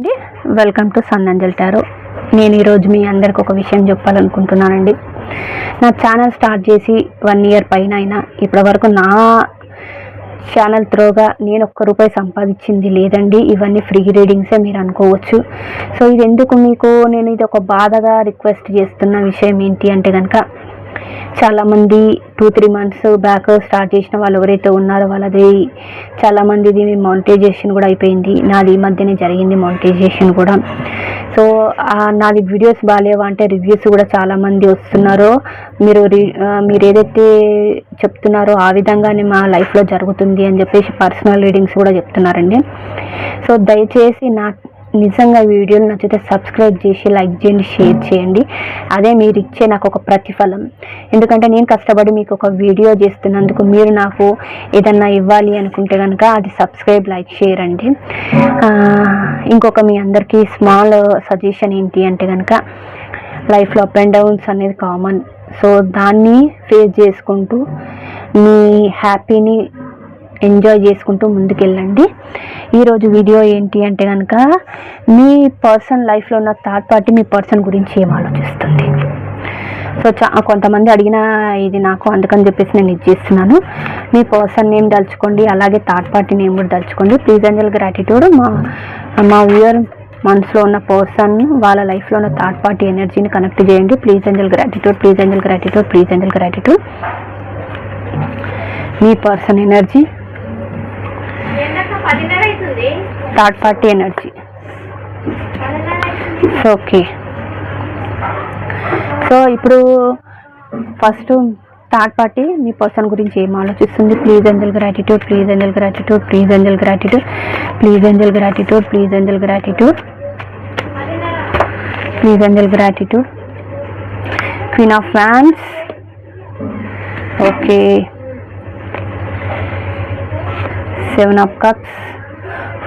అండి, welcome to సన్నంజల్ tarot. నేను ఈరోజు మీ అందరికి ఒక విషయం చెప్పాలనుకుంటున్నానండి. నా ఛానల్ స్టార్ట్ చేసి 1 ఇయర్ పైన అయినా ఇప్పటివరకు నా ఛానల్ త్రోగా నేను ₹1 సంపాదించింది లేదండి. ఇవన్నీ ఫ్రీ రీడింగ్సే మీరు అనుకోవచ్చు. సో ఇది ఎందుకు మీకు నేను ఇది ఒక బాధగా రిక్వెస్ట్ చేస్తున్న విషయం ఏంటి అంటే కనుక, చాలామంది 2-3 మంత్స్ బ్యాక్ స్టార్ట్ చేసిన వాళ్ళు ఎవరైతే ఉన్నారో వాళ్ళది చాలామందిది మానిటైజేషన్ కూడా అయిపోయింది. నాది ఈ మధ్యనే జరిగింది మానిటైజేషన్ కూడా. సో నాది వీడియోస్ బాగాలేవా అంటే రివ్యూస్ కూడా చాలామంది వస్తున్నారో, మీరు ఏదైతే చెప్తున్నారో ఆ విధంగానే మా లైఫ్లో జరుగుతుంది అని చెప్పేసి పర్సనల్ రీడింగ్స్ కూడా చెప్తున్నారండి. సో దయచేసి నిజంగా వీడియోలు నచ్చితే సబ్స్క్రైబ్ చేసి లైక్ చేయండి, షేర్ చేయండి. అదే మీరు ఇచ్చే నాకు ఒక ప్రతిఫలం. ఎందుకంటే నేను కష్టపడి మీకు ఒక వీడియో చేస్తున్నందుకు మీరు నాకు ఏదన్నా ఇవ్వాలి అనుకుంటే కనుక అది సబ్స్క్రైబ్, లైక్, షేర్ అండి. ఇంకొక మీ అందరికీ స్మాల్ సజెషన్ ఏంటి అంటే కనుక, లైఫ్లో అప్ అండ్ డౌన్స్ అనేది కామన్. సో దాన్ని ఫేస్ చేసుకుంటూ మీ హ్యాపీని ఎంజాయ్ చేసుకుంటూ ముందుకెళ్ళండి. ఈరోజు వీడియో ఏంటి అంటే కనుక, మీ పర్సన్ లైఫ్లో ఉన్న థర్డ్ పార్టీ మీ పర్సన్ గురించి ఏం ఆలోచిస్తుంది. సో కొంతమంది అడిగిన ఇది నాకు, అందుకని చెప్పేసి నేను ఇది చేస్తున్నాను. మీ పర్సన్ నేమ్ తలుచుకోండి, అలాగే థర్డ్ పార్టీ నేమ్ కూడా తలుచుకోండి. Please angel gratitude. మా వ్యూయర్ మనసులో ఉన్న పర్సన్ వాళ్ళ లైఫ్లో ఉన్న థర్డ్ పార్టీ ఎనర్జీని కనెక్ట్ చేయండి. Please angel gratitude, please angel gratitude, please angel gratitude. మీ person energy, third party energy. Okay, so ఇప్పుడు ఫస్ట్ థర్డ్ పార్టీ మీ పర్సన్ గురించి ఏం ఆలోచిస్తుంది. Please angel gratitude, please angel gratitude, please angel gratitude, please angel gratitude, please angel gratitude, please angel gratitude. Queen of wands. Okay, 7 of cups,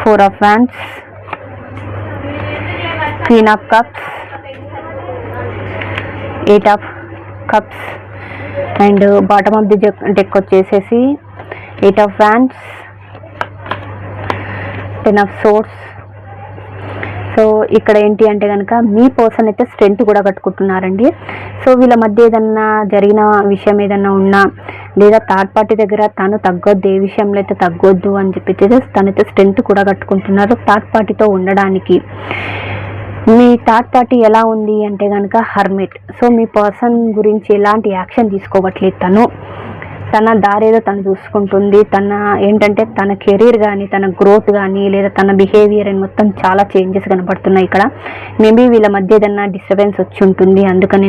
4 of wands, Queen of cups, 8 of cups, and bottom of the deck వచ్చేసేసి 8 of wands, 10 of swords. So ఇక్కడ ఏంటి అంటే కనుక, మీ person అయితే strength కూడా కట్టుకుంటున్నారండి. So వీళ్ళ మధ్య ఏదన్నా జరిగిన విషయం ఏదన్నా ఉన్నా, లేదా థర్డ్ పార్టీ దగ్గర తను తగ్గొద్దు, ఏ విషయంలో అయితే తగ్గొద్దు అని చెప్పి తనైతే స్ట్రెంత్ కూడా కట్టుకుంటున్నారు థర్డ్ పార్టీతో ఉండడానికి. మీ థర్డ్ పార్టీ ఎలా ఉంది అంటే కనుక హర్మిట్. సో మీ పర్సన్ గురించి ఎలాంటి యాక్షన్ తీసుకోవట్లేదు. తన దారేదో తను చూసుకుంటుంది. ఏంటంటే తన కెరీర్ కానీ, తన గ్రోత్ కానీ, లేదా తన బిహేవియర్ అని మొత్తం చాలా చేంజెస్ కనబడుతున్నాయి ఇక్కడ. మేబీ వీళ్ళ మధ్య ఏదన్నా డిస్టర్బెన్స్ వచ్చి ఉంటుంది, అందుకని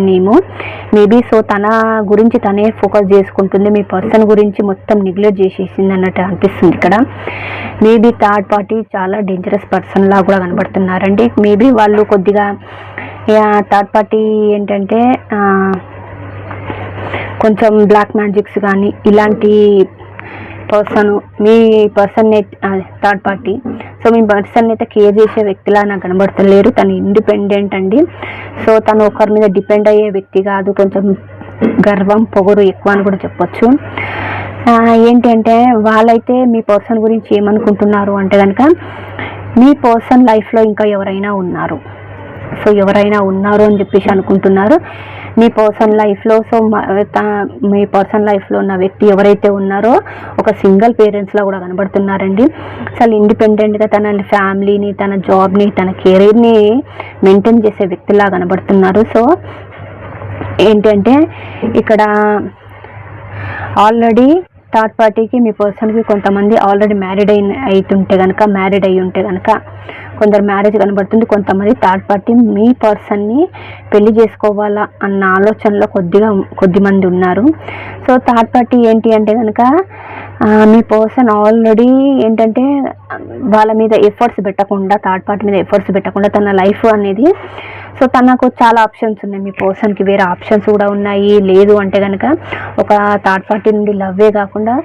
మేబీ సో తన గురించి తనే ఫోకస్ చేసుకుంటుంది. మీ పర్సన్ గురించి మొత్తం నెగ్లెక్ట్ చేసేసింది అన్నట్టు అనిపిస్తుంది ఇక్కడ. మేబీ థర్డ్ పార్టీ చాలా డేంజరస్ పర్సన్ లా కూడా కనబడుతున్నారండి. మేబీ వాళ్ళు కొద్దిగా థర్డ్ పార్టీ ఏంటంటే కొంచెం బ్లాక్ మ్యాజిక్స్ కానీ ఇలాంటి మీ పర్సన్ థర్డ్ పార్టీ. సో మీ పర్సన్ అయితే కేర్ చేసే వ్యక్తిలా నాకు కనబడతలేరు. తను ఇండిపెండెంట్ అండి. సో తను ఒకరి మీద డిపెండ్ అయ్యే వ్యక్తి కాదు. కొంచెం గర్వం, పొగరు ఎక్కువ అని కూడా చెప్పొచ్చు. ఏంటంటే వాళ్ళైతే మీ పర్సన్ గురించి ఏమనుకుంటున్నారు అంటే కనుక, మీ పర్సన్ లైఫ్లో ఇంకా ఎవరైనా ఉన్నారు. సో ఎవరైనా ఉన్నారు అని చెప్పేసి అనుకుంటున్నారు మీ పర్సన్ లైఫ్లో. సో మీ పర్సన్ లైఫ్లో ఉన్న వ్యక్తి ఎవరైతే ఉన్నారో ఒక సింగిల్ పేరెంట్స్లో కూడా కనబడుతున్నారండి. అసలు ఇండిపెండెంట్గా తన ఫ్యామిలీని, తన జాబ్ని, తన కెరీర్ని మెయింటైన్ చేసే వ్యక్తిలా కనబడుతున్నారు. సో ఏంటంటే ఇక్కడ ఆల్రెడీ థర్డ్ పార్టీకి మీ పర్సన్కి కొంతమంది ఆల్రెడీ మ్యారీడ్ అయి ఉంటే కనుక కొందరు మ్యారేజ్ కనబడుతుంది. కొంతమంది థర్డ్ పార్టీ మీ పర్సన్ని పెళ్లి చేసుకోవాలా అన్న ఆలోచనలో కొద్దిమంది ఉన్నారు. సో థర్డ్ పార్టీ ఏంటి అంటే కనుక, మీ పర్సన్ ఆల్రెడీ ఏంటంటే వాళ్ళ మీద ఎఫర్ట్స్ పెట్టకుండా, థర్డ్ పార్టీ మీద ఎఫర్ట్స్ పెట్టకుండా తన లైఫ్ అనేది, సో తనకు చాలా ఆప్షన్స్ ఉన్నాయి. మీ పర్సన్కి వేరే ఆప్షన్స్ కూడా ఉన్నాయి. లేదు అంటే కనుక ఒక థర్డ్ పార్టీ నుండి లవ్వే కాకుండా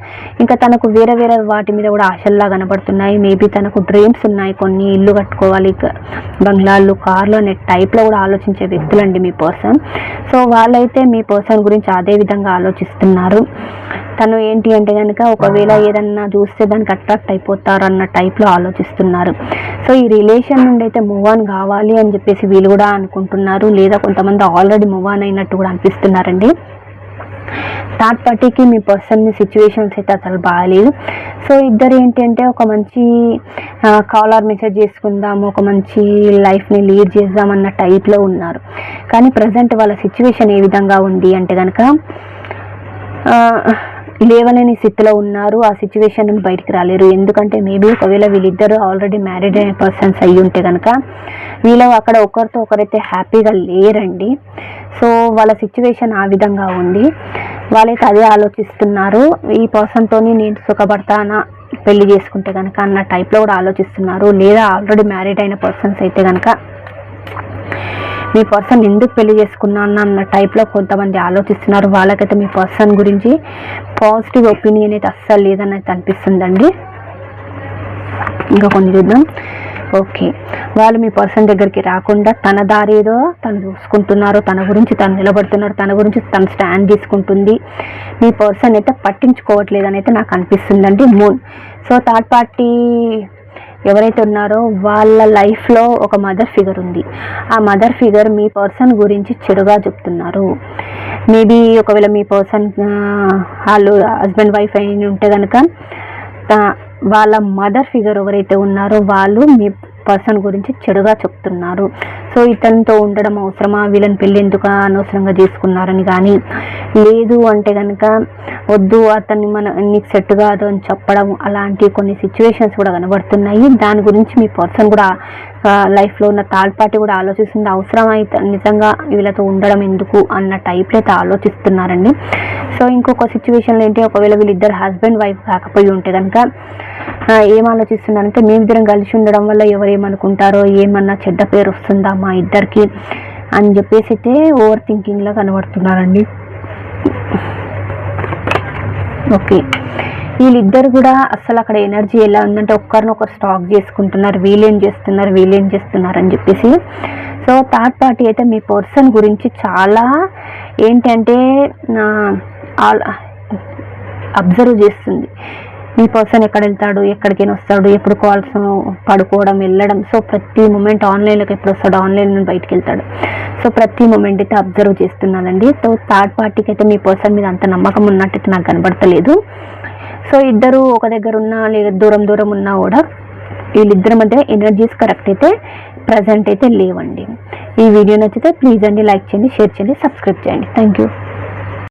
ఇంకా తనకు వేరే వాటి మీద కూడా ఆశల్లా కనబడుతున్నాయి. మేబీ తనకు డ్రీమ్స్ ఉన్నాయి, కొన్ని ఇల్లు కట్టుకోవాలి, బంగ్లాలు, కార్లు అనే టైప్లో కూడా ఆలోచించే వ్యక్తులండి మీ పర్సన్. సో వాళ్ళైతే మీ పర్సన్ గురించి అదే విధంగా ఆలోచిస్తున్నారు. తను ఏంటి అంటే కనుక ఒకవేళ ఏదన్నా చూస్తే దానికి అట్రాక్ట్ అయిపోతారు అన్న టైప్లో ఆలోచిస్తున్నారు. సో ఈ రిలేషన్ నుండి అయితే మూవ్ ఆన్ కావాలి అని చెప్పేసి వీళ్ళు కూడా అనుకుంటున్నారు, లేదా కొంతమంది ఆల్రెడీ మూవ్ ఆన్ అయినట్టు కూడా అనిపిస్తున్నారండి. థర్డ్ పార్టీకి మీ పర్సన్ సిచ్యువేషన్స్ అయితే అసలు బాగాలేదు. సో ఇద్దరు ఏంటంటే ఒక మంచి కాల్ ఆర్ మెసేజ్ చేసుకుందాము, ఒక మంచి లైఫ్ని లీడ్ చేద్దాం అన్న టైప్లో ఉన్నారు. కానీ ప్రజెంట్ వాళ్ళ సిచ్యువేషన్ ఏ విధంగా ఉంది అంటే కనుక లేవలేని స్థితిలో ఉన్నారు. ఆ సిచ్యువేషన్ నుండి బయటికి రాలేరు. ఎందుకంటే మేబీ ఒకవేళ వీళ్ళిద్దరూ ఆల్రెడీ మ్యారీడ్ అయిన పర్సన్స్ అయ్యి ఉంటే కనుక వీళ్ళు అక్కడ ఒకరితో ఒకరైతే హ్యాపీగా లేరండి. సో వాళ్ళ సిచ్యువేషన్ ఆ విధంగా ఉంది. వాళ్ళైతే అదే ఆలోచిస్తున్నారు, ఈ పర్సన్తో నేను సుఖపడతానా పెళ్లి చేసుకుంటే కనుక అన్న టైప్లో కూడా ఆలోచిస్తున్నారు. లేదా ఆల్రెడీ మ్యారీడ్ అయిన పర్సన్స్ అయితే కనుక మీ పర్సన్ ఎందుకు పెళ్లి చేసుకున్నాను అన్న టైప్లో కొంతమంది ఆలోచిస్తున్నారు. వాళ్ళకైతే మీ పర్సన్ గురించి పాజిటివ్ ఒపీనియన్ అయితే అస్సలు లేదని అయితే అనిపిస్తుందండి. ఇంకా కొన్ని చూద్దాం. ఓకే, వాళ్ళు మీ పర్సన్ దగ్గరికి రాకుండా తన దారి ఏదో తను చూసుకుంటున్నారు, తన గురించి తను నిలబడుతున్నారు, తన గురించి తను స్టాండ్ తీసుకుంటుంది. మీ పర్సన్ అయితే పట్టించుకోవట్లేదని అయితే నాకు అనిపిస్తుందండి. మూన్. సో థర్డ్ పార్టీ ఎవరైతే ఉన్నారో వాళ్ళ లైఫ్లో ఒక మదర్ ఫిగర్ ఉంది. ఆ మదర్ ఫిగర్ మీ పర్సన్ గురించి చెడుగా చెప్తున్నారు. మేబీ ఒకవేళ మీ పర్సన్ వాళ్ళు హస్బెండ్ వైఫ్ అయిన ఉంటే కనుక వాళ్ళ మదర్ ఫిగర్ ఎవరైతే ఉన్నారో వాళ్ళు మీ పర్సన్ గురించి చెడుగా చెప్తున్నారు. సో ఇతనితో ఉండడం అవసరమా, వీళ్ళని పెళ్ళి ఎందుకు అనవసరంగా చేసుకున్నారని కానీ, లేదు అంటే కనుక వద్దు అతన్ని నీకు సెట్ కాదు అని చెప్పడం, అలాంటి కొన్ని సిచ్యువేషన్స్ కూడా కనబడుతున్నాయి. దాని గురించి మీ పర్సన్ కూడా లైఫ్లో ఉన్న థర్డ్ పార్టీ కూడా ఆలోచిస్తుంది, అవసరమైతే నిజంగా వీళ్ళతో ఉండడం ఎందుకు అన్న టైప్లో అయితే ఆలోచిస్తున్నారండి. సో ఇంకొక సిచ్యువేషన్లో ఏంటి, ఒకవేళ వీళ్ళిద్దరు హస్బెండ్ వైఫ్ కాకపోయి ఉంటే కనుక ఏం ఆలోచిస్తున్నారంటే మేమిద్దరం కలిసి ఉండడం వల్ల ఎవరేమనుకుంటారో, ఏమన్నా చెడ్డ పేరు వస్తుందా మా ఇద్దరికి అని చెప్పేసి అయితే ఓవర్ థింకింగ్లో కనబడుతున్నారండి. ఓకే, వీళ్ళిద్దరు కూడా అసలు అక్కడ ఎనర్జీ ఎలా ఉందంటే ఒకరినొకరు స్టాక్ చేసుకుంటున్నారు, వీళ్ళేం చేస్తున్నారు అని చెప్పేసి. సో థర్డ్ పార్టీ అయితే మీ పర్సన్ గురించి చాలా ఏంటంటే అబ్జర్వ్ చేస్తుంది. మీ పర్సన్ ఎక్కడ వెళ్తాడు, ఎక్కడికైనా వస్తాడు, ఎప్పుడు కాల్స్ పడుకోవడం, వెళ్ళడం. సో ప్రతి మూమెంట్ ఆన్లైన్లోకి ఎప్పుడు వస్తాడు, ఆన్లైన్ నుండి బయటకు వెళ్తాడు. సో ప్రతి మూమెంట్ అయితే అబ్జర్వ్ చేస్తున్నానండి. సో థర్డ్ పార్టీకి అయితే మీ పర్సన్ మీద అంత నమ్మకం ఉన్నట్టయితే నాకు కనబడతలేదు. సో ఇద్దరు ఒక దగ్గర ఉన్నా లేదా దూరం ఉన్నా కూడా వీళ్ళిద్దరి మధ్య ఎనర్జీస్ కరెక్ట్ అయితే ప్రజెంట్ అయితే లేవండి. ఈ వీడియో నచ్చితే ప్లీజ్ అండి లైక్ చేయండి, షేర్ చేయండి, సబ్స్క్రైబ్ చేయండి. Thank you.